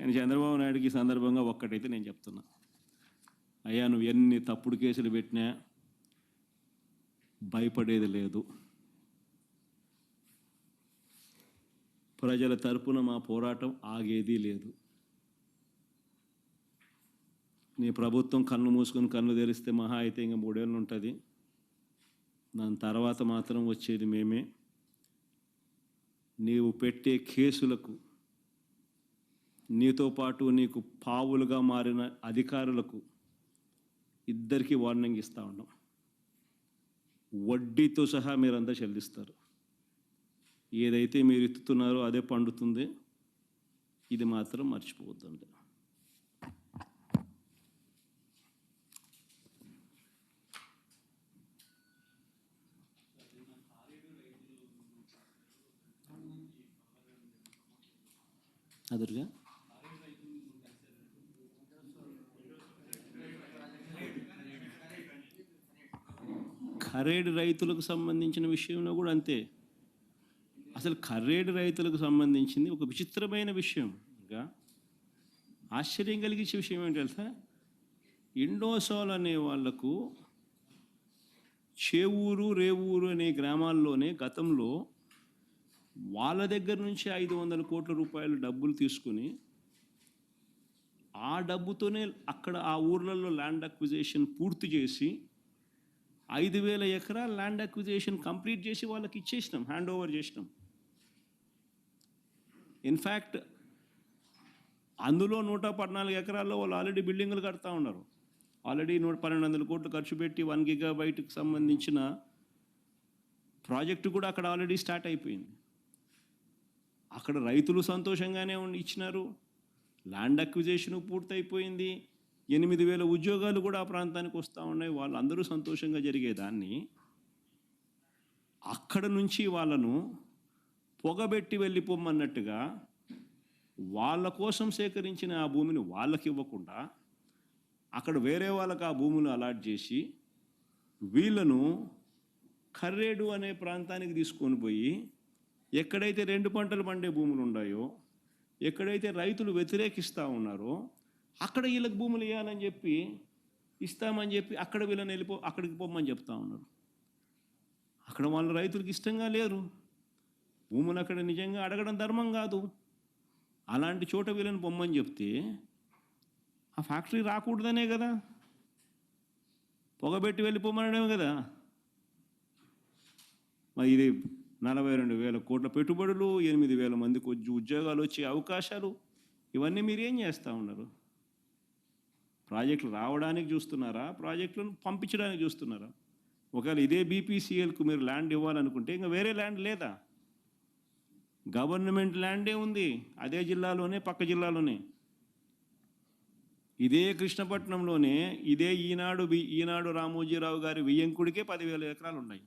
కానీ చంద్రబాబు నాయుడుకి ఈ సందర్భంగా ఒక్కటైతే నేను చెప్తున్నా, అయ్యా నువ్వు ఎన్ని తప్పుడు కేసులు పెట్టినా భయపడేది లేదు. ప్రజల తరపున మా పోరాటం ఆగేది లేదు. నీ ప్రభుత్వం కన్ను మూసుకొని కన్ను తెరిస్తే మహా అయితే ఇంకా 3 ఏళ్ళు ఉంటుంది. దాని తర్వాత మాత్రం వచ్చేది మేమే. నీవు పెట్టే కేసులకు, నీతో పాటు నీకు పావులుగా మారిన అధికారులకు ఇద్దరికీ వార్నింగ్ ఇస్తూ ఉన్నాం. వడ్డీతో సహా మీరంతా చెల్లిస్తారు. ఏదైతే మీరు ఎత్తుతున్నారో అదే పండుతుంది. ఇది మాత్రం మర్చిపోవద్దండి. అదురుగా ఖరేడు రైతులకు సంబంధించిన విషయంలో కూడా అంతే. అసలు ఖరేడు రైతులకు సంబంధించింది ఒక విచిత్రమైన విషయం. ఇంకా ఆశ్చర్యం కలిగించే విషయం ఏంటి తెలుసా, ఇండోసోల్ అనే వాళ్లకు చేవూరు రేవూరు అనే గ్రామాల్లోనే గతంలో వాళ్ళ దగ్గర నుంచి 500 కోట్ల రూపాయలు డబ్బులు తీసుకుని ఆ డబ్బుతోనే అక్కడ ఆ ఊర్లలో ల్యాండ్ అక్విజిషన్ పూర్తి చేసి 5,000 ఎకరాల ల్యాండ్ అక్విజిషన్ కంప్లీట్ చేసి వాళ్ళకి ఇచ్చేసినాం, హ్యాండ్ ఓవర్ చేసినాం. ఇన్ఫ్యాక్ట్ అందులో 114 ఎకరాల్లో వాళ్ళు ఆల్రెడీ బిల్డింగులు కడతా ఉన్నారు. ఆల్రెడీ 1,200 కోట్లు ఖర్చు పెట్టి 1 గిగాబైట్కి సంబంధించిన ప్రాజెక్టు కూడా అక్కడ ఆల్రెడీ స్టార్ట్ అయిపోయింది. అక్కడ రైతులు సంతోషంగానే ఇచ్చినారు, ల్యాండ్ అక్విజిషన్ పూర్తయిపోయింది, 8,000 ఉద్యోగాలు కూడా ఆ ప్రాంతానికి వస్తూ ఉన్నాయి. వాళ్ళందరూ సంతోషంగా జరిగేదాన్ని అక్కడ నుంచి వాళ్ళను పొగబెట్టి వెళ్ళిపోమన్నట్టుగా వాళ్ళ కోసం సేకరించిన ఆ భూమిని వాళ్ళకి ఇవ్వకుండా అక్కడ వేరే వాళ్ళకి ఆ భూములు అలాట్ చేసి వీళ్ళను ఖర్రేడు అనే ప్రాంతానికి తీసుకొని పోయి ఎక్కడైతే 2 పంటలు పండే భూములు ఉన్నాయో, ఎక్కడైతే రైతులు వ్యతిరేకిస్తూ ఉన్నారో అక్కడ వీళ్ళకి భూములు ఇవ్వాలని చెప్పి ఇస్తామని చెప్పి అక్కడ వీళ్ళని అక్కడికి పోమని చెప్తా ఉన్నారు. అక్కడ వాళ్ళ రైతులకు ఇష్టంగా లేరు. భూములు అక్కడ నిజంగా అడగడం ధర్మం కాదు. అలాంటి చోట వీళ్ళని పొమ్మని చెప్తే ఆ ఫ్యాక్టరీ రాకూడదనే కదా, పొగబెట్టి వెళ్ళిపోమనడమే కదా. మరి ఇది 42,000 కోట్ల పెట్టుబడులు, 8,000 మందికి ఉద్యోగాలు వచ్చే అవకాశాలు, ఇవన్నీ మీరు ఏం చేస్తూ ఉన్నారు? ప్రాజెక్టులు రావడానికి చూస్తున్నారా, ప్రాజెక్టులను పంపించడానికి చూస్తున్నారా? ఒకవేళ ఇదే బీపీసీఎల్కు మీరు ల్యాండ్ ఇవ్వాలనుకుంటే ఇంకా వేరే ల్యాండ్ లేదా? గవర్నమెంట్ ల్యాండే ఉంది అదే జిల్లాలోనే, పక్క జిల్లాలోనే. ఇదే కృష్ణపట్నంలోనే ఇదే ఈనాడు రామోజీరావు గారి వియ్యంకుడికే 10,000 ఎకరాలు ఉన్నాయి.